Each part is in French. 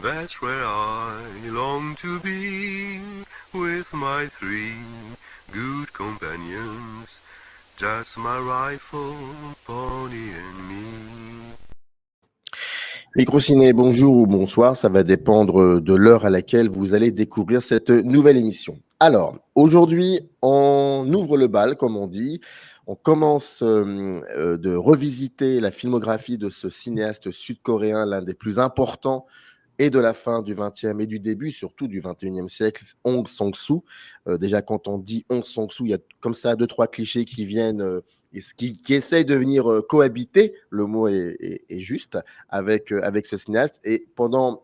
That's where I long to be with my three good companions, just my rifle, pony and me. Microciné, bonjour ou bonsoir, ça va dépendre de l'heure à laquelle vous allez découvrir cette nouvelle émission. Alors, aujourd'hui, on ouvre le bal, comme on dit. On commence de revisiter la filmographie de ce cinéaste sud-coréen, l'un des plus importants et de la fin du 20e et du début, surtout du 21e siècle, Hong Sang-soo. Déjà, quand on dit Hong Sang-soo, il y a comme ça deux, trois clichés qui viennent et qui essayent de venir cohabiter, le mot est juste, avec ce cinéaste. Et pendant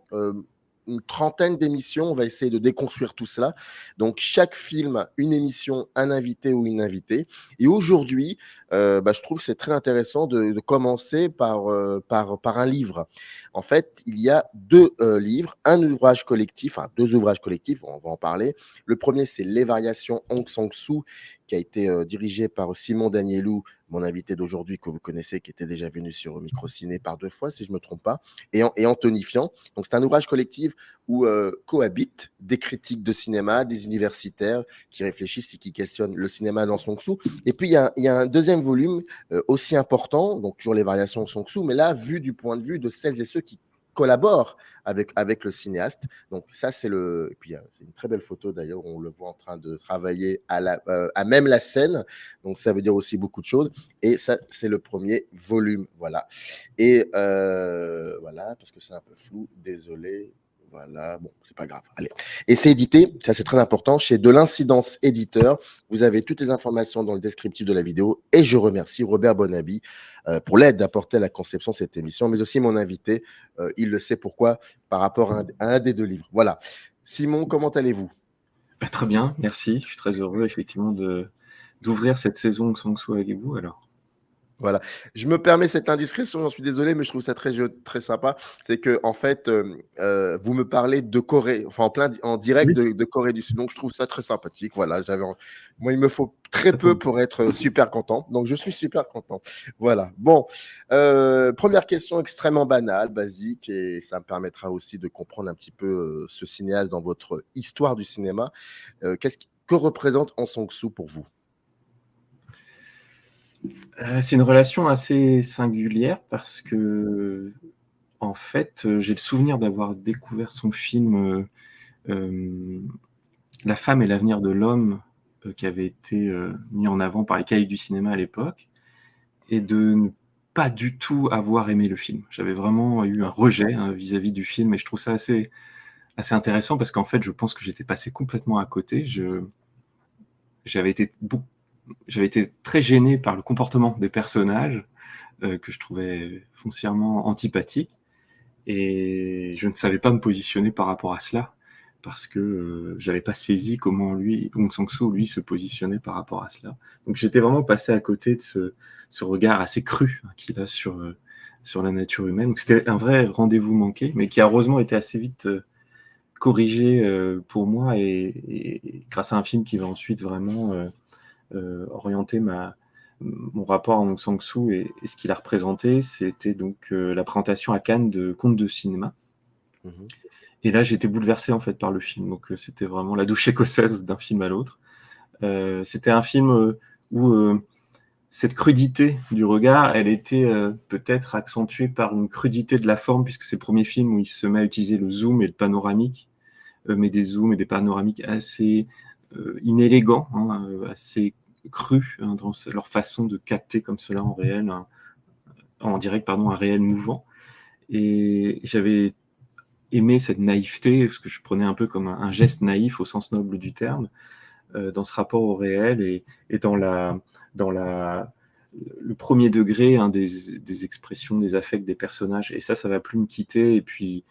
une trentaine d'émissions, on va essayer de déconstruire tout cela. Donc, chaque film, une émission, un invité ou une invitée. Et aujourd'hui, je trouve que c'est très intéressant de commencer par un livre. En fait, il y a deux livres, un ouvrage collectif, enfin deux ouvrages collectifs, on va en parler. Le premier, c'est Les Variations Hong Sang-soo, qui a été dirigé par Simon Danielou, mon invité d'aujourd'hui que vous connaissez, qui était déjà venu sur Microciné par deux fois, si je ne me trompe pas, et Anthony Fian. Donc, c'est un ouvrage collectif où cohabitent des critiques de cinéma, des universitaires qui réfléchissent et qui questionnent le cinéma dans Sang-soo. Et puis, il y a un deuxième volume aussi important, donc toujours les variations Sang-soo, mais là, vu du point de vue de celles et ceux qui collaborent avec le cinéaste. Donc ça, c'est le... Et puis, c'est une très belle photo d'ailleurs, on le voit en train de travailler à même la scène. Donc ça veut dire aussi beaucoup de choses. Et ça, c'est le premier volume. Voilà. Et voilà, parce que c'est un peu flou, désolé. Voilà, bon, c'est pas grave. Allez. Et c'est édité, ça c'est très important, chez De l'Incidence Éditeur. Vous avez toutes les informations dans le descriptif de la vidéo. Et je remercie Robert Bonabi pour l'aide apportée à la conception de cette émission, mais aussi mon invité. Il le sait pourquoi, par rapport à un des deux livres. Voilà. Simon, comment allez-vous? Très bien, merci. Je suis très heureux effectivement d'ouvrir cette saison Sang-soo avec vous alors. Voilà. Je me permets cette indiscrétion, j'en suis désolé, mais je trouve ça très sympa. C'est que en fait, vous me parlez de Corée, enfin en direct Oui, de Corée du Sud. Donc je trouve ça très sympathique. Voilà, moi, il me faut très ça tombe peu bien. pour être super content. Donc je suis super content. Voilà. Bon, première question extrêmement banale, basique, et ça me permettra aussi de comprendre un petit peu ce cinéaste dans votre histoire du cinéma. Que représente Hong Sang-soo pour vous? C'est une relation assez singulière parce que, en fait, j'ai le souvenir d'avoir découvert son film, La femme et l'avenir de l'homme, qui avait été, mis en avant par les cahiers du cinéma à l'époque et de ne pas du tout avoir aimé le film. J'avais vraiment eu un rejet, hein, vis-à-vis du film et je trouve ça assez intéressant parce qu'en fait, je pense que j'étais passé complètement à côté. J'avais été beaucoup J'avais été très gêné par le comportement des personnages, que je trouvais foncièrement antipathiques et je ne savais pas me positionner par rapport à cela parce que, j'avais pas saisi comment lui, Hong Sang-soo, lui, se positionnait par rapport à cela. Donc j'étais vraiment passé à côté de ce regard assez cru, hein, qu'il a sur la nature humaine. Donc c'était un vrai rendez-vous manqué, mais qui a heureusement été assez vite, corrigé, pour moi et grâce à un film qui va ensuite vraiment, orienter mon rapport à Hong Sang-soo et ce qu'il a représenté, c'était donc la présentation à Cannes de Contes de cinéma. Mhm. Et là, j'ai été bouleversé en fait par le film. Donc c'était vraiment la douche écossaise d'un film à l'autre. C'était un film où cette crudité du regard, elle était peut-être accentuée par une crudité de la forme, puisque c'est le premier film où il se met à utiliser le zoom et le panoramique, mais des zooms et des panoramiques assez inélégants, hein, assez crus, hein, dans leur façon de capter comme cela en réel, en direct, pardon, un réel mouvant. Et j'avais aimé cette naïveté, parce que je prenais un peu comme un geste naïf au sens noble du terme, dans ce rapport au réel et dans le premier degré, hein, des expressions, des affects des personnages. Et ça va plus me quitter. Et puis,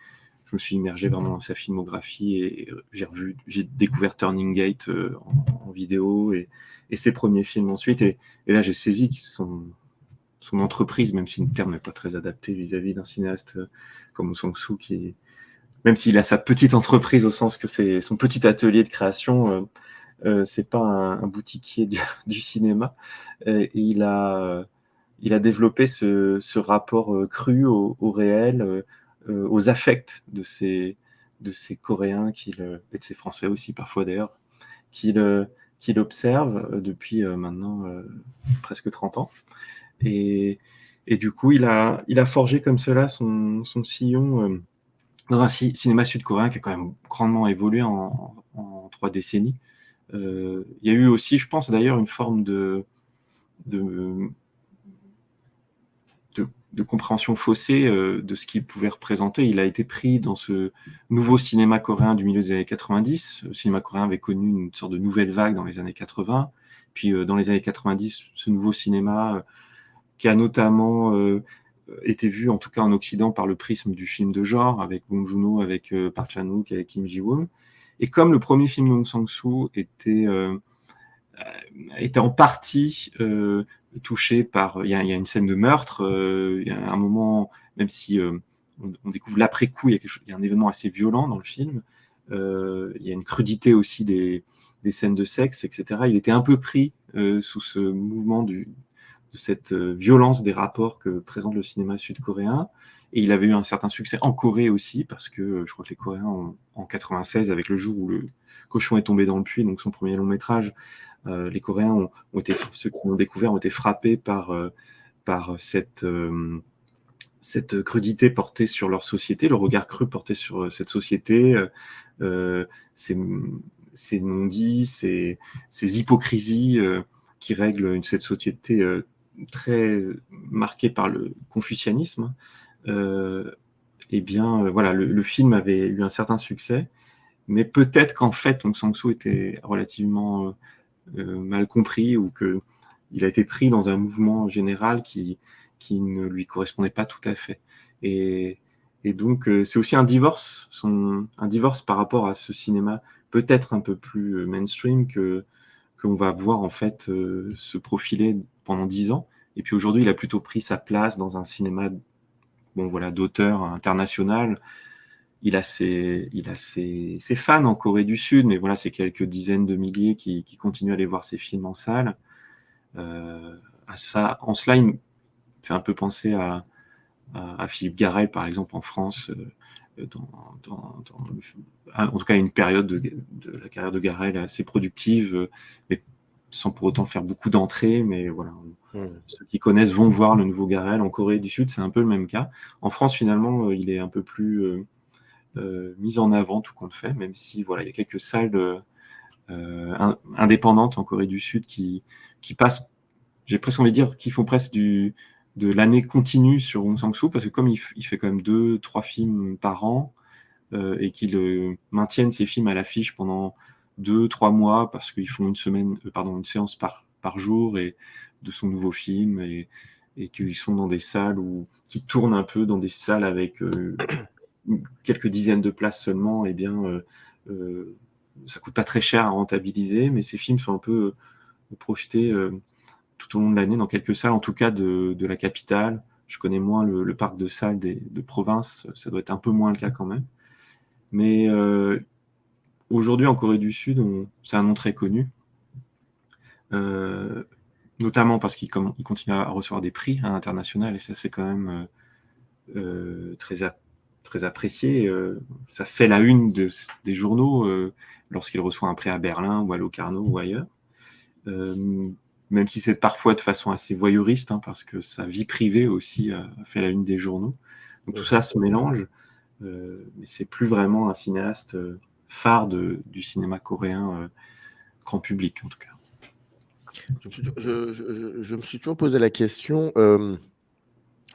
je me suis immergé vraiment dans sa filmographie et j'ai découvert Turning Gate en vidéo et ses premiers films ensuite. Et là, j'ai saisi que son entreprise, même si le terme n'est pas très adapté vis-à-vis d'un cinéaste comme Sang-soo, même s'il a sa petite entreprise au sens que c'est son petit atelier de création, c'est pas un boutiquier du cinéma. Et il a développé ce rapport cru au réel, aux affects de ces Coréens et de ces Français aussi parfois d'ailleurs, qu'il observe depuis maintenant presque 30 ans. Et du coup, il a forgé comme cela son sillon dans un cinéma sud-coréen qui a quand même grandement évolué en 3 décennies. Il y a eu aussi, je pense d'ailleurs, une forme de compréhension faussée de ce qu'il pouvait représenter. Il a été pris dans ce nouveau cinéma coréen du milieu des années 90. Le cinéma coréen avait connu une sorte de nouvelle vague dans les années 80. Puis dans les années 90, ce nouveau cinéma qui a notamment été vu, en tout cas en Occident, par le prisme du film de genre, avec Bong Joon-ho, avec Park Chan-wook, avec Kim Ji-woon. Et comme le premier film de Hong Sang-soo était en partie touché par... Il y a une scène de meurtre, il y a un moment, même si on découvre l'après-coup, il y a un événement assez violent dans le film, il y a une crudité aussi des scènes de sexe, etc. Il était un peu pris sous ce mouvement de cette violence des rapports que présente le cinéma sud-coréen. Et il avait eu un certain succès en Corée aussi, parce que je crois que les Coréens, en 96, avec le jour où le cochon est tombé dans le puits, donc son premier long métrage, les Coréens ceux qui l'ont découvert ont été frappés par cette crudité portée sur leur société, le regard cru porté sur cette société, ces non-dits, ces hypocrisies qui règlent cette société très marquée par le confucianisme. Voilà, le film avait eu un certain succès, mais peut-être qu'en fait, Hong Sang-soo était relativement mal compris, ou qu'il a été pris dans un mouvement général qui ne lui correspondait pas tout à fait. Et donc, c'est aussi un divorce par rapport à ce cinéma peut-être un peu plus mainstream qu'on va voir en fait se profiler pendant 10 ans. Et puis aujourd'hui, il a plutôt pris sa place dans un cinéma d'auteur international. Il a ses fans en Corée du Sud, mais voilà, c'est quelques dizaines de milliers qui continuent à aller voir ses films en salle. En cela, il me fait un peu penser à Philippe Garrel, par exemple, en France, en tout cas une période de la carrière de Garrel assez productive, mais sans pour autant faire beaucoup d'entrées. Mais voilà, ceux qui connaissent vont voir le nouveau Garrel. En Corée du Sud, c'est un peu le même cas. En France, finalement, il est un peu plus mis en avant, tout compte fait, même si voilà, il y a quelques salles indépendantes en Corée du Sud qui passent, j'ai presque envie de dire, qui font presque de l'année continue sur Hong Sang-soo, parce que comme il fait quand même 2-3 films par an, et qu'ils maintiennent ces films à l'affiche pendant 2-3 mois, parce qu'ils font une séance par jour et de son nouveau film, et qu'ils sont dans des salles qui tournent un peu dans des salles avec quelques dizaines de places seulement, et bien ça coûte pas très cher à rentabiliser, mais ces films sont un peu projetés tout au long de l'année dans quelques salles, en tout cas de la capitale. Je connais moins le parc de salles de province, ça doit être un peu moins le cas quand même. Mais aujourd'hui, en Corée du Sud, c'est un nom très connu, notamment parce qu'il continue à recevoir des prix à l'international, et ça, c'est quand même très apprécié. Ça fait la une des journaux lorsqu'il reçoit un prix à Berlin ou à Locarno ou ailleurs. Même si c'est parfois de façon assez voyeuriste, parce que sa vie privée aussi a fait la une des journaux. Donc tout ça se mélange, mais c'est plus vraiment un cinéaste phare du cinéma coréen grand public, en tout cas. Je me suis toujours posé la question,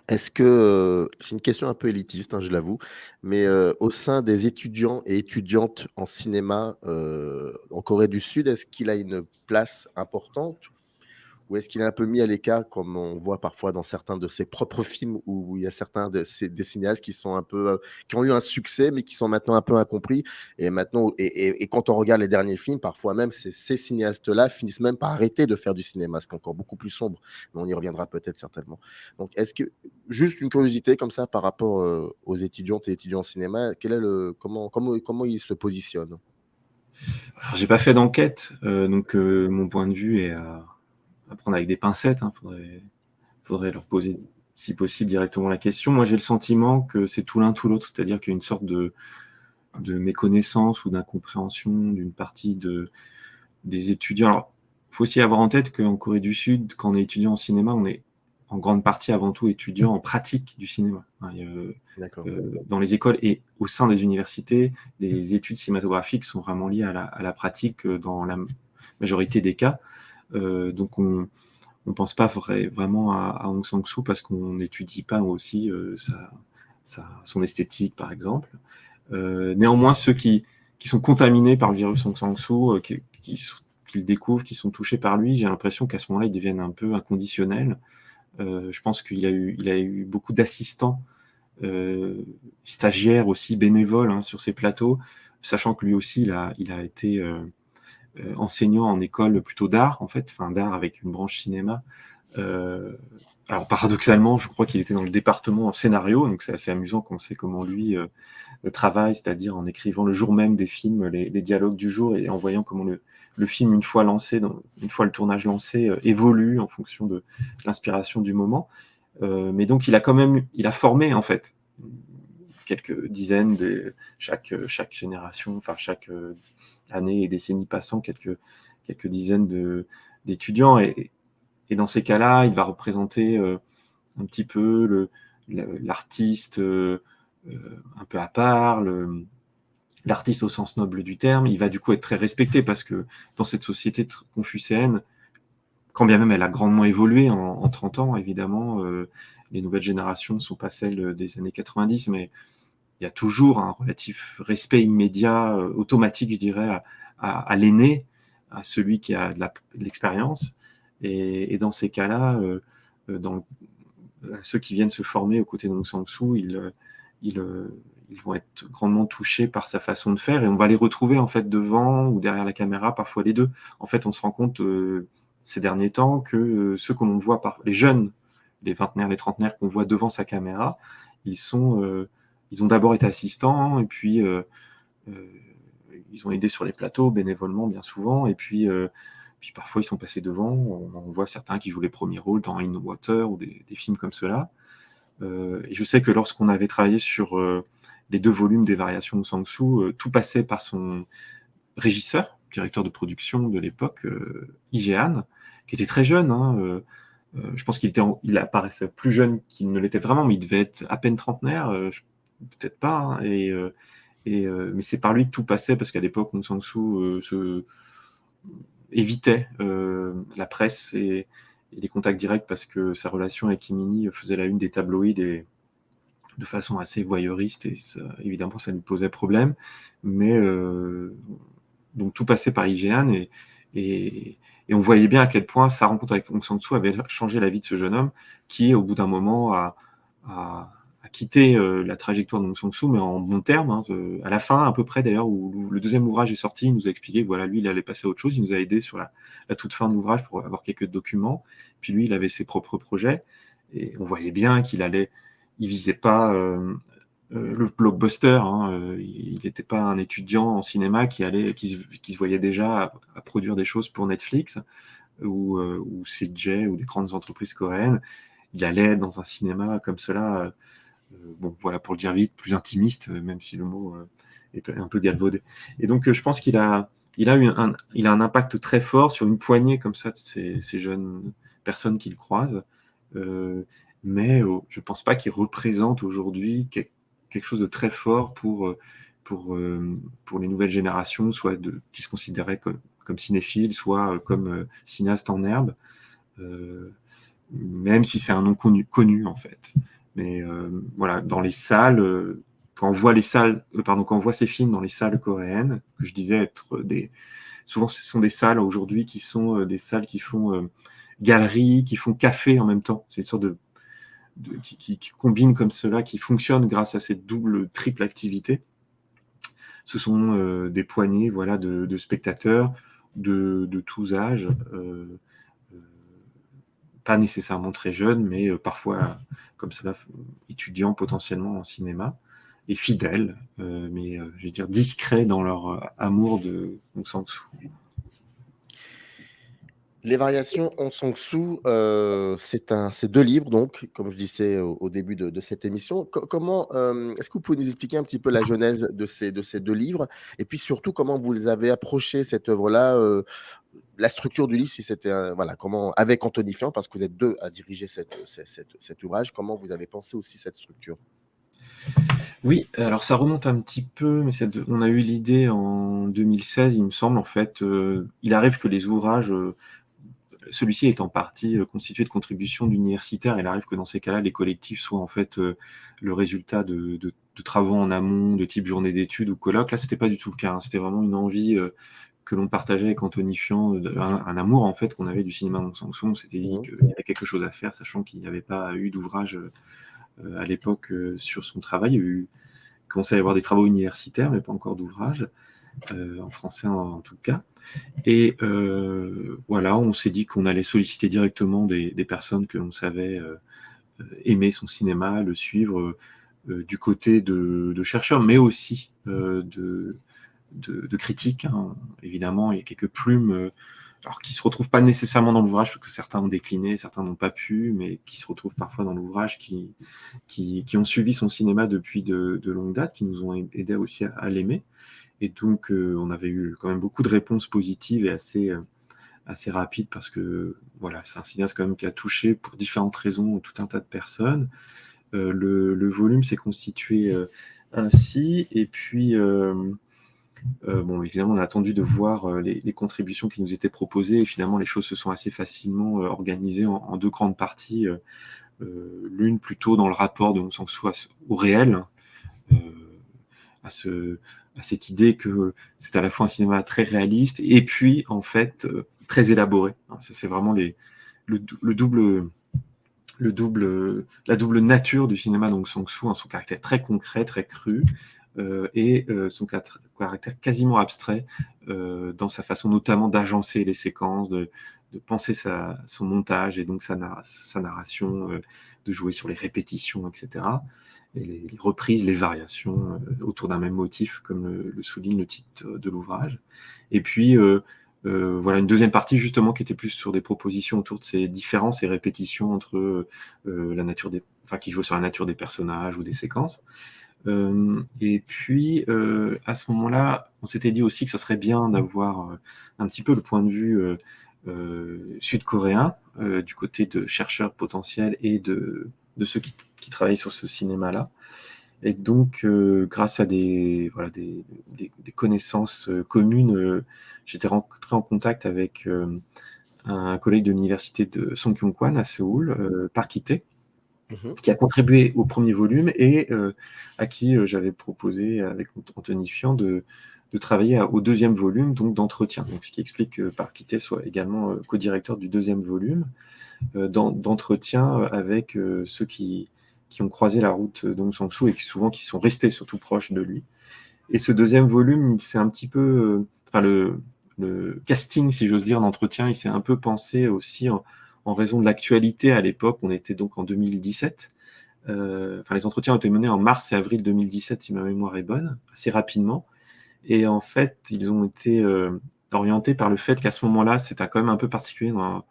est-ce que, c'est une question un peu élitiste, je l'avoue, mais au sein des étudiants et étudiantes en cinéma en Corée du Sud, est-ce qu'il a une place importante? Ou est-ce qu'il est un peu mis à l'écart, comme on voit parfois dans certains de ses propres films, où il y a certains des cinéastes qui sont un peu, qui ont eu un succès, mais qui sont maintenant un peu incompris. Et maintenant, et quand on regarde les derniers films, parfois même, ces cinéastes-là finissent même par arrêter de faire du cinéma, ce qui est encore beaucoup plus sombre. Mais on y reviendra peut-être certainement. Donc, est-ce que, juste une curiosité comme ça par rapport aux étudiantes et étudiants en cinéma, comment ils se positionnent? Alors, j'ai pas fait d'enquête, donc mon point de vue est à prendre avec des pincettes. Faudrait leur poser si possible, directement la question. Moi, j'ai le sentiment que c'est tout l'un, tout l'autre, c'est-à-dire qu'il y a une sorte de méconnaissance ou d'incompréhension d'une partie des étudiants. Alors, il faut aussi avoir en tête qu'en Corée du Sud, quand on est étudiant en cinéma, on est en grande partie avant tout étudiant en pratique du cinéma. D'accord. Dans les écoles et au sein des universités, les études cinématographiques sont vraiment liées à la pratique dans la majorité des cas. Donc on pense pas vraiment à Aung San Suu parce qu'on n'étudie pas aussi son esthétique, par exemple. Néanmoins, ceux qui sont contaminés par le virus Aung San Suu, qui le découvrent, qui sont touchés par lui, j'ai l'impression qu'à ce moment-là, ils deviennent un peu inconditionnels. Je pense qu'il a eu beaucoup d'assistants, stagiaires aussi, bénévoles sur ces plateaux, sachant que lui aussi, il a été enseignant en école plutôt d'art, en fait, enfin d'art avec une branche cinéma. Alors paradoxalement, je crois qu'il était dans le département en scénario, donc c'est assez amusant qu'on sait comment lui travaille, c'est-à-dire en écrivant le jour même des films, les dialogues du jour et en voyant comment le film, une fois lancé, une fois le tournage lancé, évolue en fonction de l'inspiration du moment. Mais donc il a formé en fait quelques dizaines de chaque génération, enfin chaque année et décennie passant, quelques dizaines d'étudiants et dans ces cas-là, il va représenter un petit peu l'artiste un peu à part, l'artiste au sens noble du terme. Il va du coup être très respecté parce que dans cette société confucéenne, quand bien même elle a grandement évolué en 30 ans, évidemment, les nouvelles générations ne sont pas celles des années 90, mais il y a toujours un relatif respect immédiat, automatique, je dirais, à l'aîné, à celui qui a de l'expérience. Et dans ces cas-là, ceux qui viennent se former aux côtés d'Aung San Suu, ils vont être grandement touchés par sa façon de faire et on va les retrouver en fait devant ou derrière la caméra, parfois les deux. En fait, on se rend compte ces derniers temps que ceux que l'on voit les jeunes, les vingtenaires, les trentenaires qu'on voit devant sa caméra, ils ont d'abord été assistants et puis ils ont aidé sur les plateaux bénévolement bien souvent et puis parfois ils sont passés devant. On voit certains qui jouent les premiers rôles dans In the Water ou des films comme cela. Et je sais que lorsqu'on avait travaillé sur les 2 volumes des Variations de Sang Suu, tout passait par son régisseur, directeur de production de l'époque, Lee Jae-han, qui était très jeune. Je pense il apparaissait plus jeune qu'il ne l'était vraiment, mais il devait être à peine trentenaire, peut-être pas. Mais c'est par lui que tout passait, parce qu'à l'époque, Aung San Suu évitait la presse et les contacts directs parce que sa relation avec Lee Min-hee faisait la une des tabloïds et de façon assez voyeuriste et évidemment ça lui posait problème. Mais donc tout passait par Lee Jae-han et on voyait bien à quel point sa rencontre avec Aung San Suu avait changé la vie de ce jeune homme qui, au bout d'un moment, a quitté la trajectoire de Aung San Suu, mais en bon terme. À la fin, à peu près d'ailleurs, où le 2e ouvrage est sorti, il nous a expliqué que voilà, lui, il allait passer à autre chose. Il nous a aidé sur la toute fin de l'ouvrage pour avoir quelques documents. Puis lui, il avait ses propres projets. Et on voyait bien il visait pas le blockbuster. Il n'était pas un étudiant en cinéma qui se voyait déjà à produire des choses pour Netflix ou CJ ou des grandes entreprises coréennes. Il allait dans un cinéma comme cela, bon, voilà, pour le dire vite, plus intimiste, même si le mot est un peu galvaudé. Et donc, je pense qu'il a un impact très fort sur une poignée comme ça de ces jeunes personnes qu'il croise. Mais je ne pense pas qu'il représente aujourd'hui quelque chose de très fort pour les nouvelles générations, soit qui se considéraient comme cinéphiles, soit comme cinéastes en herbe, même si c'est un nom connu en fait. Mais voilà, dans les salles, quand on voit quand on voit ces films dans les salles coréennes, que je disais être souvent ce sont des salles aujourd'hui qui sont des salles qui font galerie, qui font café en même temps. C'est une sorte qui combine comme cela, qui fonctionne grâce à cette triple activité. Ce sont des poignées, voilà, de spectateurs de tous âges, pas nécessairement très jeunes, mais parfois comme cela, étudiants potentiellement en cinéma, et fidèles, mais je vais dire discrets dans leur amour de Aung San Suu. Les variations Aung San Suu, c'est 2 livres donc, comme je disais au début de cette émission. Comment, est-ce que vous pouvez nous expliquer un petit peu la genèse de ces 2 livres? Et puis surtout, comment vous les avez approché cette œuvre-là, la structure du livre, si c'était un voilà, comment avec Anthony Fian, parce que vous êtes 2 à diriger cet ouvrage, comment vous avez pensé aussi cette structure? Oui, alors ça remonte un petit peu, mais on a eu l'idée en 2016, il me semble. En fait, il arrive que les ouvrages, celui-ci est en partie constitué de contributions d'universitaires. Il arrive que dans ces cas-là, les collectifs soient en fait le résultat de travaux en amont, de type journée d'études ou colloques. Là, c'était pas du tout le cas, hein. C'était vraiment une envie que l'on partageait avec Anthony Fian, un amour en fait qu'on avait du cinéma d'Aung San Suu. On s'était dit Mmh. qu'il y avait quelque chose à faire, sachant qu'il n'y avait pas eu d'ouvrage à l'époque sur son travail. Il commençait à y avoir des travaux universitaires, mais pas encore d'ouvrage, en français en tout cas. Et voilà, on s'est dit qu'on allait solliciter directement des personnes que l'on savait aimer son cinéma, le suivre du côté de chercheurs, mais aussi de critiques, hein. Évidemment, il y a quelques plumes alors qui se retrouvent pas nécessairement dans l'ouvrage, parce que certains ont décliné, certains n'ont pas pu, mais qui se retrouvent parfois dans l'ouvrage, qui ont suivi son cinéma depuis de longue date, qui nous ont aidés aussi à l'aimer. Et donc, on avait eu quand même beaucoup de réponses positives et assez rapides, parce que voilà, c'est un cinéaste quand même qui a touché pour différentes raisons tout un tas de personnes. Le volume s'est constitué ainsi, et puis bon, évidemment, on a attendu de voir les contributions qui nous étaient proposées, et finalement, les choses se sont assez facilement organisées en 2 grandes parties. L'une plutôt dans le rapport de Aung San Suu au réel, euh, à cette idée que c'est à la fois un cinéma très réaliste et puis en fait très élaboré. C'est vraiment la double nature du cinéma d'Aung San Suu, son caractère très concret, très cru, et son caractère quasiment abstrait dans sa façon notamment d'agencer les séquences, de penser son montage et donc sa narration, de jouer sur les répétitions, etc. Et les reprises, les variations autour d'un même motif, comme le souligne le titre de l'ouvrage. Et puis, voilà, une deuxième partie justement qui était plus sur des propositions autour de ces différences et répétitions entre qui jouent sur la nature des personnages ou des séquences. Et puis, à ce moment-là, on s'était dit aussi que ça serait bien d'avoir un petit peu le point de vue sud-coréen, du côté de chercheurs potentiels et de ceux qui travaillent sur ce cinéma-là. Et donc, grâce à des connaissances communes, j'étais rentré en contact avec un collègue de l'université de Songkyunkwan à Séoul, Park Hee-tae, Mmh. qui a contribué au premier volume et à qui j'avais proposé avec Anthony Fian de travailler au deuxième volume, donc d'entretien. Donc, ce qui explique que Park Hee-tae soit également co-directeur du deuxième volume, d'entretien avec ceux qui ont croisé la route d'Aung San Suu et qui sont restés surtout proches de lui. Et ce deuxième volume, c'est un petit peu, le casting, si j'ose dire, d'entretien, il s'est un peu pensé aussi en raison de l'actualité à l'époque. On était donc en 2017. Les entretiens ont été menés en mars et avril 2017, si ma mémoire est bonne, assez rapidement. Et en fait, ils ont été orientés par le fait qu'à ce moment-là, c'était quand même un peu particulier dans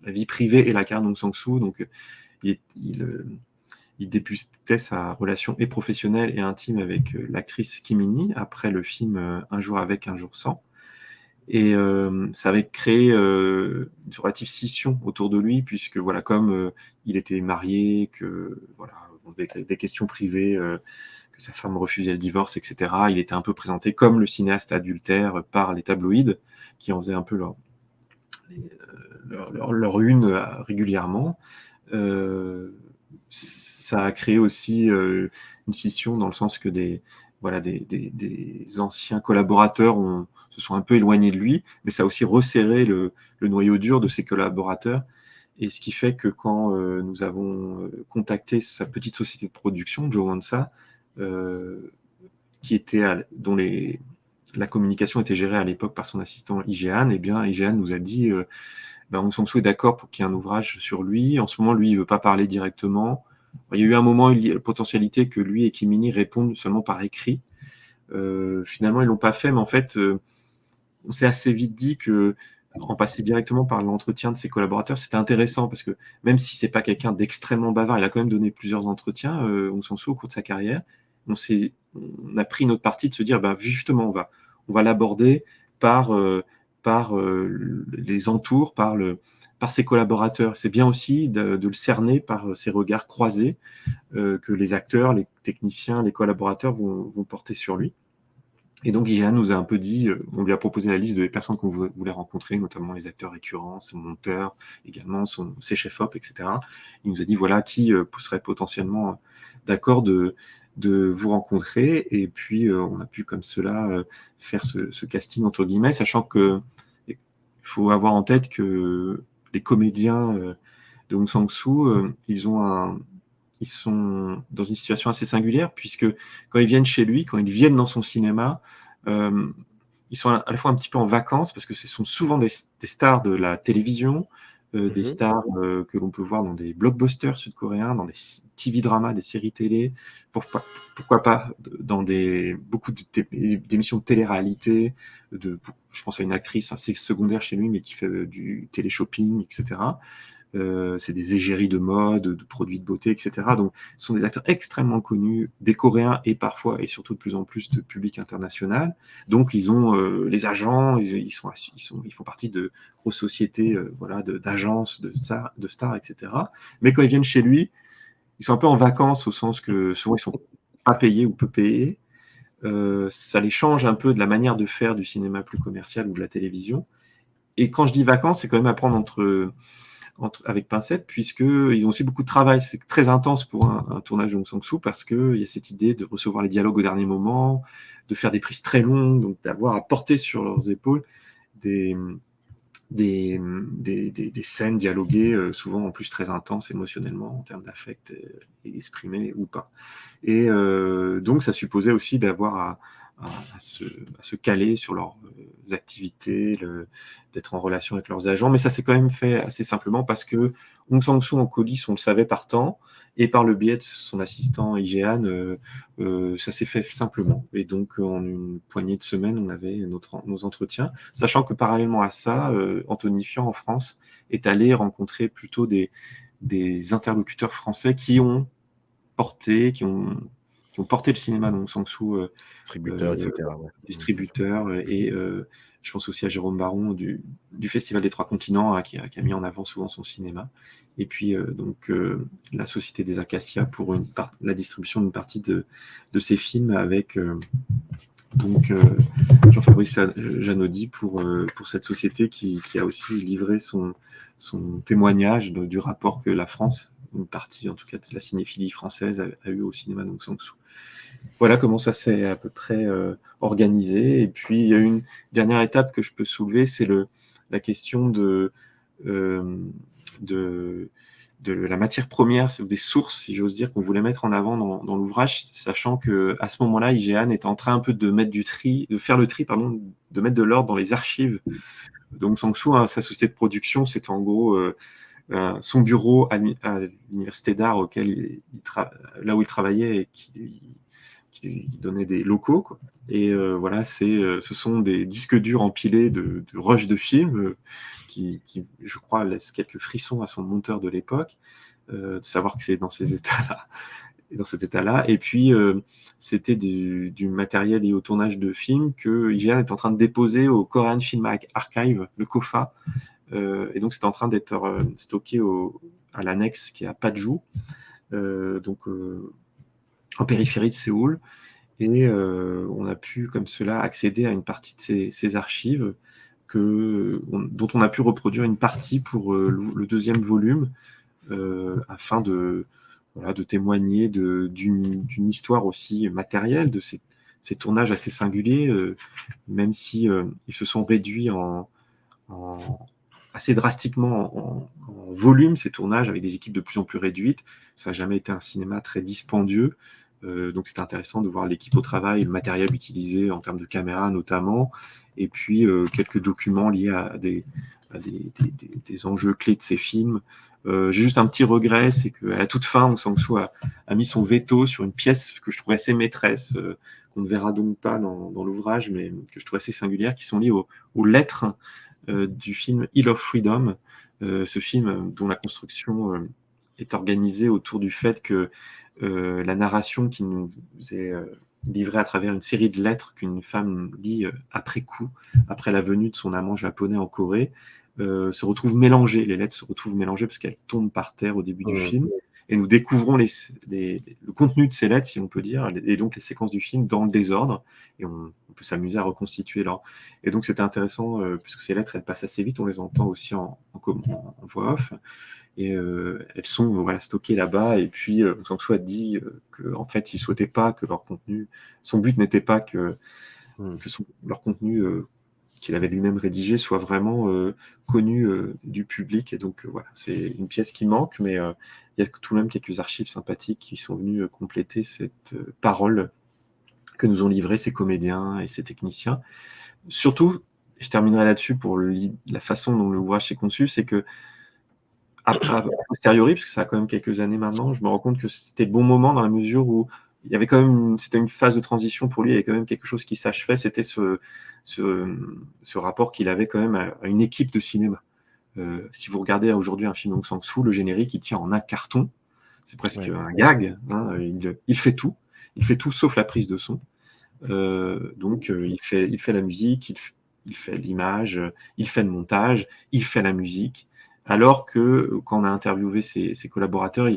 la vie privée et la carrière d'Aung San Suu. Donc, il débutait sa relation et professionnelle et intime avec l'actrice Kim Min-hee après le film Un jour avec, un jour sans. Et ça avait créé une relative scission autour de lui, puisque voilà, comme il était marié, que voilà, des questions privées, que sa femme refusait le divorce, etc. Il était un peu présenté comme le cinéaste adultère par les tabloïds, qui en faisaient un peu leur une régulièrement. Ça a créé aussi une scission dans le sens que des anciens collaborateurs se sont un peu éloignés de lui, mais ça a aussi resserré le noyau dur de ses collaborateurs. Et ce qui fait que quand nous avons contacté sa petite société de production, Joe Wansa, dont la communication était gérée à l'époque par son assistant Ijean, et bien Ijean nous a dit Aung San Suu est d'accord pour qu'il y ait un ouvrage sur lui. En ce moment, lui, il ne veut pas parler directement. Il y a eu un moment, il y a la potentialité que lui et Kim Min-hee répondent seulement par écrit. Finalement, ils ne l'ont pas fait, mais en fait, on s'est assez vite dit que en passer directement par l'entretien de ses collaborateurs. C'était intéressant parce que même si c'est pas quelqu'un d'extrêmement bavard, il a quand même donné plusieurs entretiens, Aung San Suu, au cours de sa carrière. On a pris notre parti de se dire, justement, on va l'aborder par les entours, par ses collaborateurs. C'est bien aussi de le cerner par ses regards croisés que les acteurs, les techniciens, les collaborateurs vont porter sur lui. Et donc, IGN nous a un peu dit, on lui a proposé la liste des personnes qu'on voulait rencontrer, notamment les acteurs récurrents, son monteur, également ses chefs-op, etc. Il nous a dit, voilà, qui serait potentiellement d'accord de vous rencontrer. Et puis, on a pu comme cela faire ce casting, entre guillemets, sachant que il faut avoir en tête que les comédiens de Aung San Suu, ils sont dans une situation assez singulière, puisque quand ils viennent chez lui, quand ils viennent dans son cinéma, ils sont à la fois un petit peu en vacances, parce que ce sont souvent des stars de la télévision, des stars que l'on peut voir dans des blockbusters sud-coréens, dans des TV dramas, des séries télé, pourquoi pas dans beaucoup d'émissions de télé-réalité. Je pense à une actrice assez secondaire chez lui, mais qui fait du télé-shopping, etc. C'est des égéries de mode, de produits de beauté, etc. Donc, ce sont des acteurs extrêmement connus, des Coréens et parfois, et surtout de plus en plus, de public international. Donc, ils ont les agents, ils font partie de grosses sociétés, d'agences, de stars, etc. Mais quand ils viennent chez lui, ils sont un peu en vacances, au sens que souvent, ils sont pas payés ou peu payés. Ça les change un peu de la manière de faire du cinéma plus commercial ou de la télévision. Et quand je dis vacances, c'est quand même à prendre avec pincettes, puisqu'ils ont aussi beaucoup de travail. C'est très intense pour un tournage de Aung San Suu, parce qu'il y a cette idée de recevoir les dialogues au dernier moment, de faire des prises très longues, donc d'avoir à porter sur leurs épaules des scènes dialoguées, souvent en plus très intenses émotionnellement, en termes d'affect exprimé ou pas. Et donc, ça supposait aussi d'avoir à se caler sur leurs activités, d'être en relation avec leurs agents. Mais ça s'est quand même fait assez simplement, parce que Aung San Suu en coulisses, on le savait partant, et par le biais de son assistant IGN, ça s'est fait simplement. Et donc, en une poignée de semaines, on avait nos entretiens, sachant que parallèlement à ça, Anthony Fian, en France, est allé rencontrer plutôt des interlocuteurs français qui ont porté le cinéma d'Aung San Suu, Distributeur, etc. Ouais. distributeurs, et je pense aussi à Jérôme Baron du Festival des Trois Continents, hein, qui a mis en avant souvent son cinéma. Et puis la Société des Acacias pour la distribution d'une partie de ses films, avec Jean-Fabrice Janaudy pour cette société qui a aussi livré son témoignage du rapport que la France, une partie en tout cas de la cinéphilie française, a eu au cinéma d'Aung San Suu. Voilà comment ça s'est à peu près organisé. Et puis, il y a une dernière étape que je peux soulever, c'est la question de la matière première, des sources, si j'ose dire, qu'on voulait mettre en avant dans l'ouvrage, sachant qu'à ce moment-là, IGN est en train un peu de faire le tri, de mettre de l'ordre dans les archives. Donc, Aung San Suu, sa société de production, c'était en gros son bureau à l'université d'art là où il travaillait, et qui donnait des locaux, quoi. Et voilà, ce sont des disques durs empilés de rushs de films qui, je crois, laissent quelques frissons à son monteur de l'époque, de savoir que c'est dans cet état-là. Et puis, c'était du matériel lié au tournage de films que IGN est en train de déposer au Korean Film Archive, le KOFA. Et donc, c'est en train d'être stocké à l'annexe qui est à Paju, en périphérie de Séoul. Et on a pu, comme cela, accéder à une partie de ces archives dont on a pu reproduire une partie pour le deuxième volume, afin de témoigner d'une histoire aussi matérielle de ces tournages assez singuliers, même si ils se sont réduits assez drastiquement en volume, ces tournages, avec des équipes de plus en plus réduites. Ça n'a jamais été un cinéma très dispendieux. Donc c'était intéressant de voir l'équipe au travail, le matériel utilisé en termes de caméra notamment, et puis quelques documents liés à des enjeux clés de ces films. J'ai juste un petit regret, c'est qu'à la toute fin, Aung San Suu a mis son veto sur une pièce que je trouvais assez maîtresse, qu'on ne verra donc pas dans l'ouvrage, mais que je trouve assez singulière, qui sont liées aux lettres du film Hill of Freedom, ce film dont la construction est organisée autour du fait que la narration qui nous est livrée à travers une série de lettres qu'une femme lit après coup, après la venue de son amant japonais en Corée, se retrouvent mélangées. Les lettres se retrouvent mélangées parce qu'elles tombent par terre au début du film. Et nous découvrons le contenu de ces lettres, si on peut dire, et donc les séquences du film dans le désordre. Et on peut s'amuser à reconstituer là. Et donc c'était intéressant, puisque ces lettres, elles passent assez vite, on les entend aussi en voix off. Et elles sont stockées là-bas. Et puis, Aung San Suu a dit qu'en fait, il ne souhaitait pas que leur contenu, son but n'était pas que leur contenu qu'il avait lui-même rédigé soit vraiment connu du public. Et donc, voilà, c'est une pièce qui manque, mais il y a tout de même quelques archives sympathiques qui sont venues compléter cette parole que nous ont livré ces comédiens et ces techniciens. Surtout, je terminerai là-dessus pour la façon dont l'ouvrage s'est conçu, c'est que a posteriori, parce que ça a quand même quelques années maintenant, je me rends compte que c'était le bon moment dans la mesure où il y avait quand même c'était une phase de transition pour lui, il y avait quand même quelque chose qui s'achevait, c'était ce rapport qu'il avait quand même à une équipe de cinéma. Si vous regardez aujourd'hui un film Aung San Suu, le générique, il tient en un carton, c'est presque un gag, hein, il fait tout sauf la prise de son. Donc il fait la musique, il fait l'image, il fait le montage, il fait la musique. Alors que quand on a interviewé ses collaborateurs,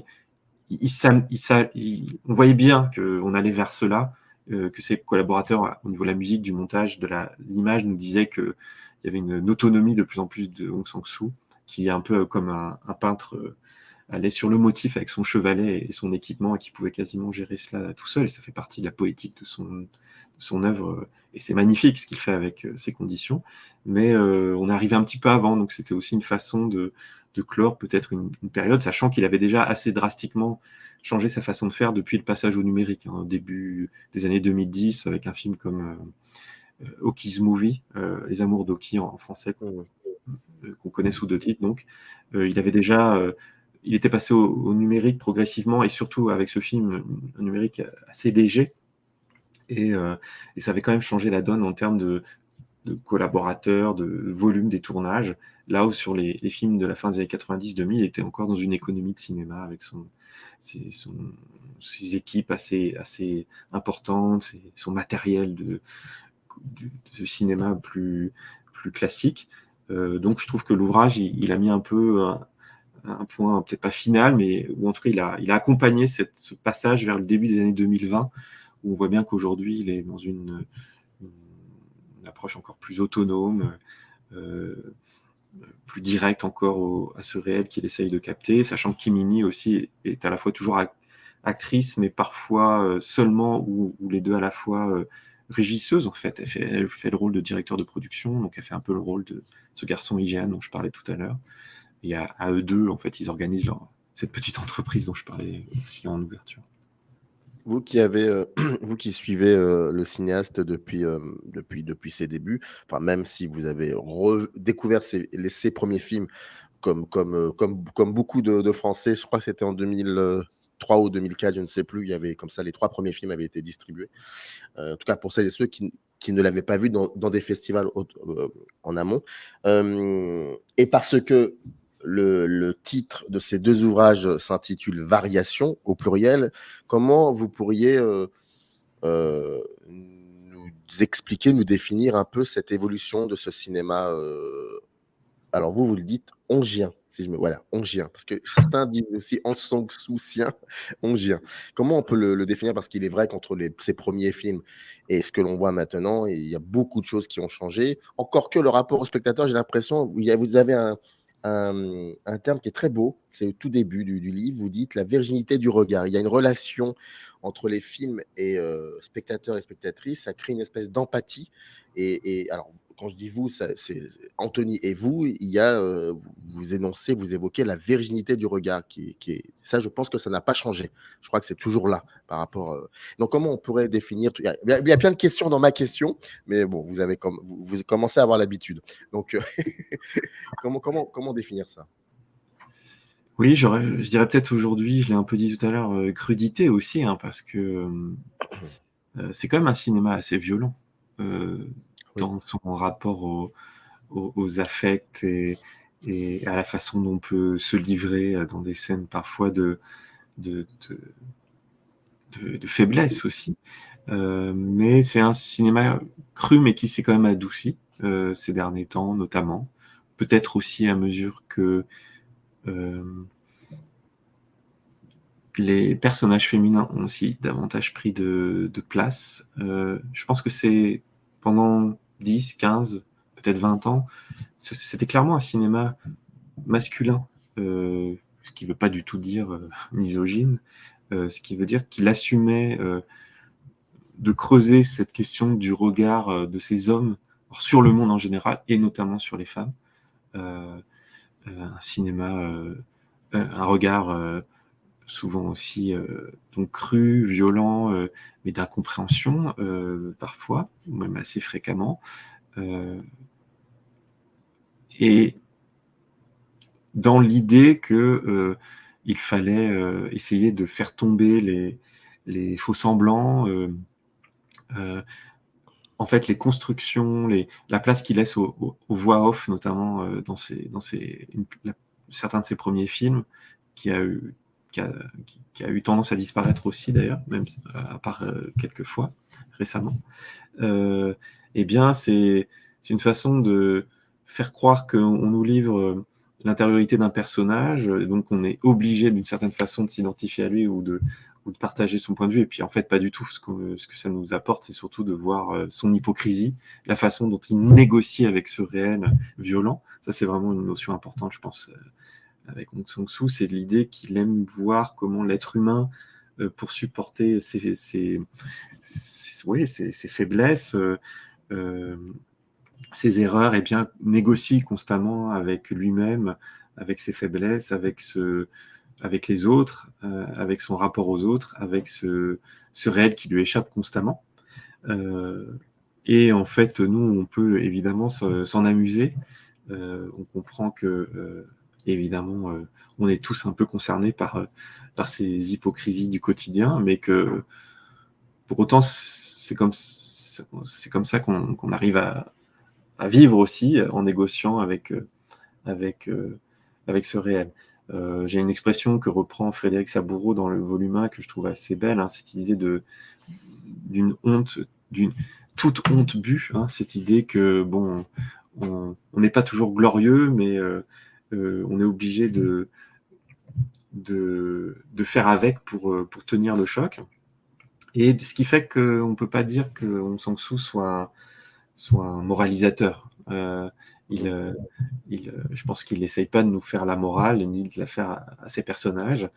on voyait bien qu'on allait vers cela, que ses collaborateurs, au niveau de la musique, du montage, de l'image, nous disaient qu'il y avait une autonomie de plus en plus de Aung San Suu, qui est un peu comme un peintre allait sur le motif avec son chevalet et son équipement et qui pouvait quasiment gérer cela tout seul. Et ça fait partie de la poétique de son œuvre. Et c'est magnifique ce qu'il fait avec ces conditions. Mais on est arrivé un petit peu avant, donc c'était aussi une façon de clore peut-être une période, sachant qu'il avait déjà assez drastiquement changé sa façon de faire depuis le passage au numérique, au début des années 2010, avec un film comme Oki's Movie, Les Amours d'Oki en français, qu'on connaît sous 2 titres. Donc, il avait déjà... il était passé au numérique progressivement, et surtout avec ce film, un numérique assez léger. Et ça avait quand même changé la donne en termes de collaborateurs, de volume des tournages. Là où sur les films de la fin des années 90-2000, il était encore dans une économie de cinéma avec ses équipes assez importantes, son matériel de cinéma plus classique. Donc je trouve que l'ouvrage, il a mis un peu un point, peut-être pas final, mais ou en tout cas, il a accompagné ce passage vers le début des années 2020, où on voit bien qu'aujourd'hui, il est dans une approche encore plus autonome, plus directe encore à ce réel qu'il essaye de capter, sachant que Kim Min-hee aussi est à la fois toujours actrice, mais parfois seulement, ou les deux à la fois, régisseuse, en fait. Elle fait le rôle de directeur de production, donc elle fait un peu le rôle de ce garçon hygiène dont je parlais tout à l'heure. Et à eux deux, en fait, ils organisent cette petite entreprise dont je parlais aussi en ouverture. Vous vous qui suivez le cinéaste depuis ses débuts, enfin même si vous avez redécouvert ses premiers films comme beaucoup de Français, je crois que c'était en 2003 ou 2004, je ne sais plus, il y avait comme ça, les 3 premiers films avaient été distribués. En tout cas pour celles et ceux qui ne l'avaient pas vu dans des festivals en amont. Et parce que le titre de ces 2 ouvrages s'intitule Variations au pluriel, comment vous pourriez nous expliquer, nous définir un peu cette évolution de ce cinéma alors vous le dites hongien, voilà, hongien, parce que certains disent aussi Aung San Suu-sien, hongien. Comment on peut le définir? Parce qu'il est vrai qu'entre ses premiers films et ce que l'on voit maintenant, il y a beaucoup de choses qui ont changé. Encore que le rapport au spectateur, j'ai l'impression, vous avez un terme qui est très beau, c'est au tout début du livre, vous dites la virginité du regard. Il y a une relation entre les films et spectateurs et spectatrices, ça crée une espèce d'empathie. Et alors, quand je dis vous, c'est Anthony et vous, il y a, vous énoncez, vous évoquez la virginité du regard, ça, je pense que ça n'a pas changé. Je crois que c'est toujours là par rapport. Donc, comment on pourrait définir il y a plein de questions dans ma question, mais bon, vous commencez à avoir l'habitude. Donc, comment définir ça? Oui, je dirais peut-être aujourd'hui, je l'ai un peu dit tout à l'heure, crudité aussi, hein, parce que c'est quand même un cinéma assez violent dans son rapport aux affects et à la façon dont on peut se livrer dans des scènes parfois de faiblesse aussi. Mais c'est un cinéma cru, mais qui s'est quand même adouci ces derniers temps, notamment. Peut-être aussi à mesure que les personnages féminins ont aussi davantage pris de place. Je pense que c'est pendant 10, 15, peut-être 20 ans, c'était clairement un cinéma masculin, ce qui ne veut pas du tout dire misogyne, ce qui veut dire qu'il assumait de creuser cette question du regard de ces hommes sur le monde en général, et notamment sur les femmes. Un cinéma, un regard souvent aussi donc cru, violent, mais d'incompréhension parfois, ou même assez fréquemment. Et dans l'idée que il fallait essayer de faire tomber les faux semblants, en fait, les constructions, la place qu'il laisse aux voix off, notamment dans certains de ses premiers films, qui a eu tendance à disparaître aussi d'ailleurs, même à part quelques fois récemment. Eh bien, c'est une façon de faire croire qu'on nous livre l'intériorité d'un personnage, et donc on est obligé d'une certaine façon de s'identifier à lui ou de partager son point de vue, et puis en fait pas du tout. Ce que ça nous apporte, c'est surtout de voir son hypocrisie, la façon dont il négocie avec ce réel violent. Ça, c'est vraiment une notion importante, je pense, avec Hong Sang-soo, c'est l'idée qu'il aime voir comment l'être humain, pour supporter ses faiblesses, ses erreurs, et bien négocie constamment avec lui-même, avec ses faiblesses, avec les autres, avec son rapport aux autres, avec ce réel qui lui échappe constamment. Et en fait, nous, on peut évidemment s'en amuser. On comprend que, évidemment, on est tous un peu concernés par ces hypocrisies du quotidien, mais que pour autant, c'est comme ça qu'on arrive à vivre aussi en négociant avec ce réel. J'ai une expression que reprend Frédéric Saboureau dans le volume 1 que je trouve assez belle, hein, cette idée d'une honte, d'une toute honte bue, hein, cette idée que bon, on n'est pas toujours glorieux, mais on est obligé de faire avec pour tenir le choc. Et ce qui fait qu'on ne peut pas dire que Hong Sang-soo soit un moralisateur. Je pense qu'il n'essaye pas de nous faire la morale, ni de la faire à ses personnages.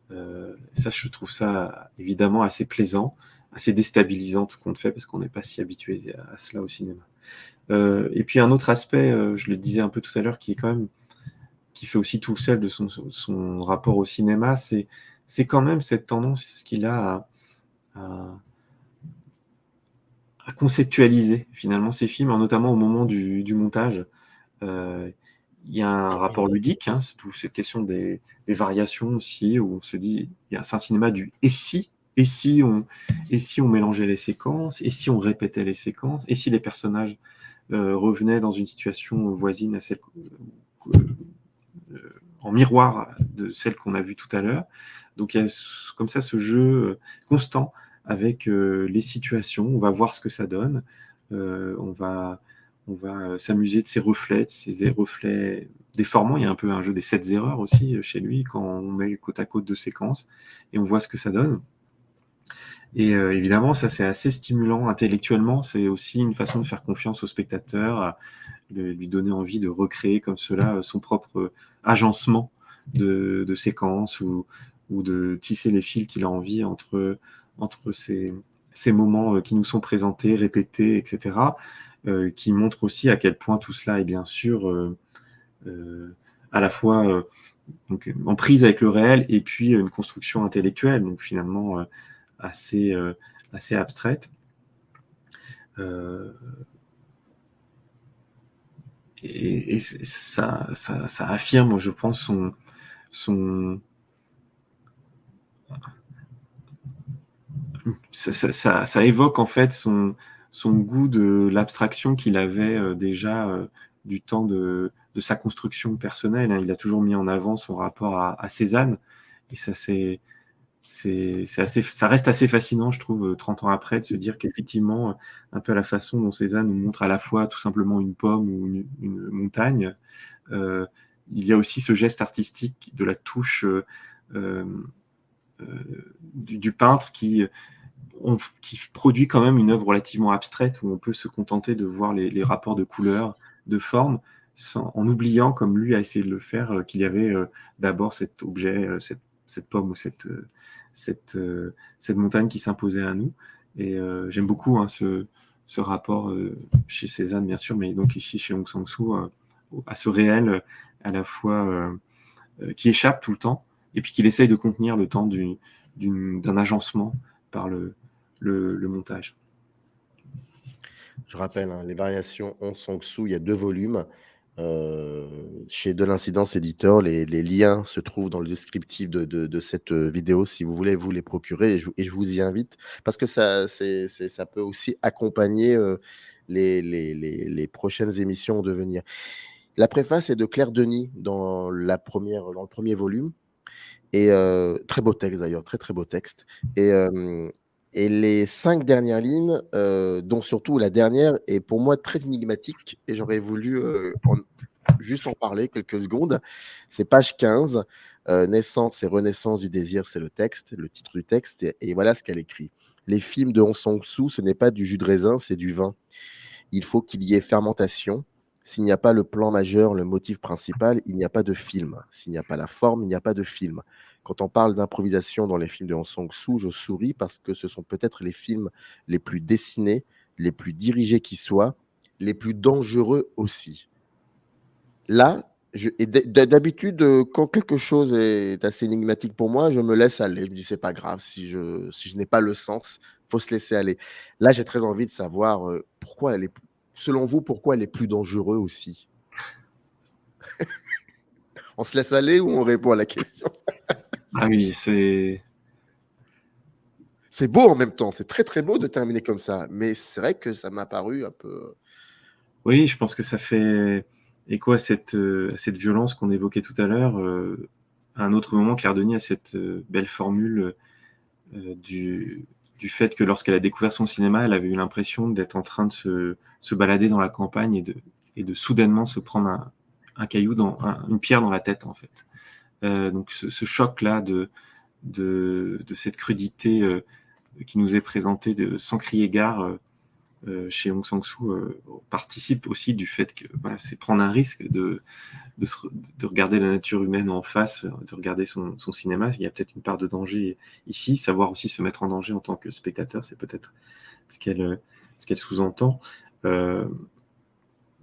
Ça, je trouve ça évidemment assez plaisant, assez déstabilisant tout compte fait, parce qu'on n'est pas si habitué à cela au cinéma. Et puis un autre aspect, je le disais un peu tout à l'heure, qui fait aussi tout le sel de son rapport au cinéma, c'est quand même cette tendance qu'il a à conceptualiser finalement ses films, notamment au moment du montage. Il y a un rapport ludique, hein, c'est toute cette question des variations aussi, où on se dit, c'est un cinéma du « et si ?» Et si on mélangeait les séquences, et si on répétait les séquences, et si les personnages revenaient dans une situation voisine à celle en miroir de celle qu'on a vue tout à l'heure. Donc il y a comme ça ce jeu constant avec les situations. On va voir ce que ça donne. On va s'amuser de ces reflets, déformants. Il y a un peu un jeu des 7 erreurs aussi chez lui, quand on met côte à côte deux séquences et on voit ce que ça donne. Et évidemment, ça, c'est assez stimulant intellectuellement. C'est aussi une façon de faire confiance au spectateur, de lui donner envie de recréer comme cela son propre agencement de séquences, ou de tisser les fils qu'il a envie entre ces moments qui nous sont présentés, répétés, etc., qui montrent aussi à quel point tout cela est bien sûr à la fois donc, en prise avec le réel, et puis une construction intellectuelle, donc finalement assez abstraite. Et ça affirme, je pense, ça évoque en fait son goût de l'abstraction qu'il avait déjà du temps de sa construction personnelle. Hein. Il a toujours mis en avant son rapport à Cézanne, et ça, ça reste assez fascinant, je trouve, 30 ans après, de se dire qu'effectivement, un peu à la façon dont Cézanne nous montre à la fois tout simplement une pomme ou une montagne, euh, il y a aussi ce geste artistique de la touche du peintre qui produit quand même une œuvre relativement abstraite, où on peut se contenter de voir les rapports de couleurs, de formes, en oubliant, comme lui a essayé de le faire, qu'il y avait d'abord cet objet, cette pomme ou cette montagne qui s'imposait à nous. Et j'aime beaucoup hein, ce rapport chez Cézanne, bien sûr, mais donc ici chez Aung San Suu, à ce réel à la fois qui échappe tout le temps, et puis qu'il essaye de contenir le temps d'un agencement par le montage. Je rappelle, hein, les variations Aung San Suu, il y a 2 volumes. Chez De l'Incidence Éditeur, les liens se trouvent dans le descriptif de cette vidéo, si vous voulez vous les procurer, et je vous y invite, parce que ça peut aussi accompagner les prochaines émissions à venir. La préface est de Claire Denis dans le premier volume, et très beau texte d'ailleurs, très très beau texte. Et les 5 dernières lignes, dont surtout la dernière, est pour moi très énigmatique, et j'aurais voulu juste en parler quelques secondes. C'est page 15, naissance et renaissance du désir, c'est le titre du texte, et voilà ce qu'elle écrit. Les films de Aung San Suu, ce n'est pas du jus de raisin, c'est du vin. Il faut qu'il y ait fermentation. S'il n'y a pas le plan majeur, le motif principal, il n'y a pas de film. S'il n'y a pas la forme, il n'y a pas de film. Quand on parle d'improvisation dans les films de Aung San Suu, je souris parce que ce sont peut-être les films les plus dessinés, les plus dirigés qui soient, les plus dangereux aussi. Là, d'habitude, quand quelque chose est assez énigmatique pour moi, je me laisse aller. Je me dis, c'est pas grave si je n'ai pas le sens, faut se laisser aller. Là, j'ai très envie de savoir selon vous, pourquoi elle est plus dangereux aussi. On se laisse aller ou on répond à la question? Ah oui, c'est C'est beau en même temps, c'est très très beau de terminer comme ça, mais c'est vrai que ça m'a paru un peu. Oui, je pense que ça fait écho à cette violence qu'on évoquait tout à l'heure. À un autre moment, Claire Denis a cette belle formule du fait que lorsqu'elle a découvert son cinéma, elle avait eu l'impression d'être en train de se balader dans la campagne et de soudainement se prendre un caillou, une pierre dans la tête, en fait. Donc ce choc-là de cette crudité qui nous est présentée sans crier gare chez Aung San Suu participe aussi du fait que voilà, c'est prendre un risque de regarder la nature humaine en face, de regarder son cinéma. Il y a peut-être une part de danger ici. Savoir aussi se mettre en danger en tant que spectateur, c'est peut-être ce qu'elle sous-entend.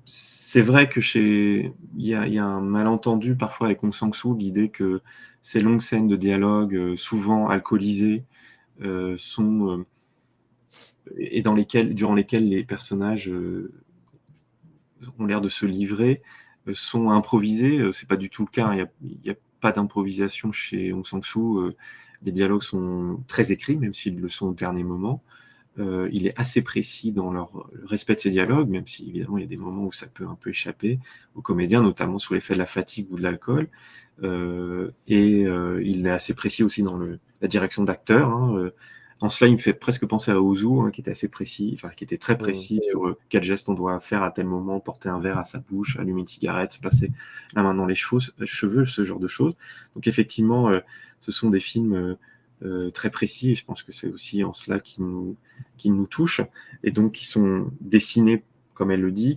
C'est vrai que il y a un malentendu parfois avec Aung San Suu, l'idée que ces longues scènes de dialogue, souvent alcoolisées, et durant lesquelles les personnages ont l'air de se livrer, sont improvisés. C'est pas du tout le cas. Il y a pas d'improvisation chez Aung San Suu. Les dialogues sont très écrits, même s'ils le sont au dernier moment. Il est assez précis dans le respect de ses dialogues, même si évidemment il y a des moments où ça peut un peu échapper aux comédiens, notamment sous l'effet de la fatigue ou de l'alcool. Il est assez précis aussi dans la direction d'acteur. Hein. En cela, il me fait presque penser à Ozu, hein, qui était assez précis, enfin qui était très précis sur quel geste on doit faire à tel moment, porter un verre à sa bouche, allumer une cigarette, se passer la main dans les cheveux, ce genre de choses. Donc effectivement, ce sont des films très précis, et je pense que c'est aussi en cela qui nous touchent, et donc qui sont dessinés, comme elle le dit,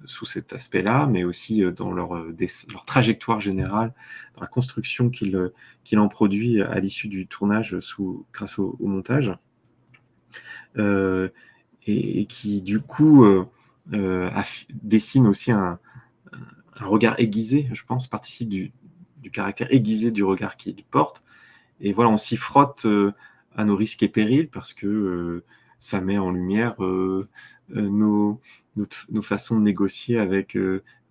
sous cet aspect-là, mais aussi dans leur trajectoire générale, dans la construction qu'il en produit à l'issue du tournage grâce au montage, et qui du coup dessine aussi un regard aiguisé, je pense, participe du caractère aiguisé du regard qu'il porte. Et voilà, on s'y frotte à nos risques et périls, parce que ça met en lumière nos façons de négocier avec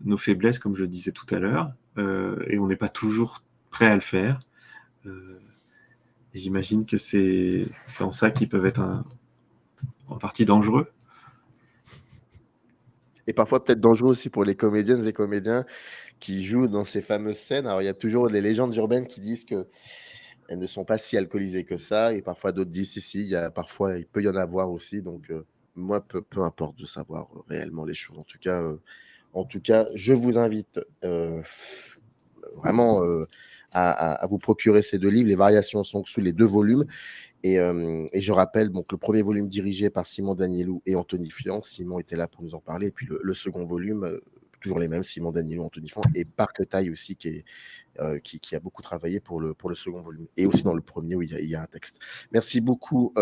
nos faiblesses, comme je le disais tout à l'heure, et on n'est pas toujours prêt à le faire. Et j'imagine que c'est en ça qu'ils peuvent être en partie dangereux. Et parfois peut-être dangereux aussi pour les comédiennes et comédiens qui jouent dans ces fameuses scènes. Alors il y a toujours les légendes urbaines qui disent qu'elles ne sont pas si alcoolisées que ça et parfois d'autres disent: «Si, il y a parfois il peut y en avoir aussi», donc moi peu importe de savoir, réellement les choses. En tout cas, je vous invite, vraiment, à vous procurer ces 2 livres. Les variations sont sous les 2 volumes. Et je rappelle donc le premier volume dirigé par Simon Danielou et Anthony Fian. Simon était là pour nous en parler. Et puis le second volume, toujours les mêmes, Simon Danielou, Anthony Fian et Parc Taille aussi, qui a beaucoup travaillé pour le second volume. Et aussi dans le premier où il y a un texte. Merci beaucoup,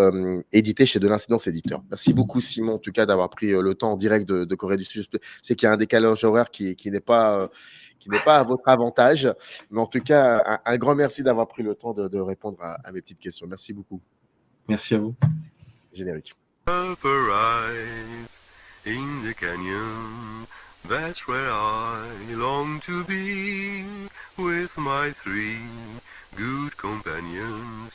édité chez De l'Incidence Éditeur. Merci beaucoup, Simon, en tout cas, d'avoir pris le temps en direct de Corée du Sud. Je sais qu'il y a un décalage horaire qui n'est pas à votre avantage. Mais en tout cas, un grand merci d'avoir pris le temps de répondre à mes petites questions. Merci beaucoup. Merci à vous. Générique. Up arrive in the canyon, that's where I long to be, with my 3 good companions.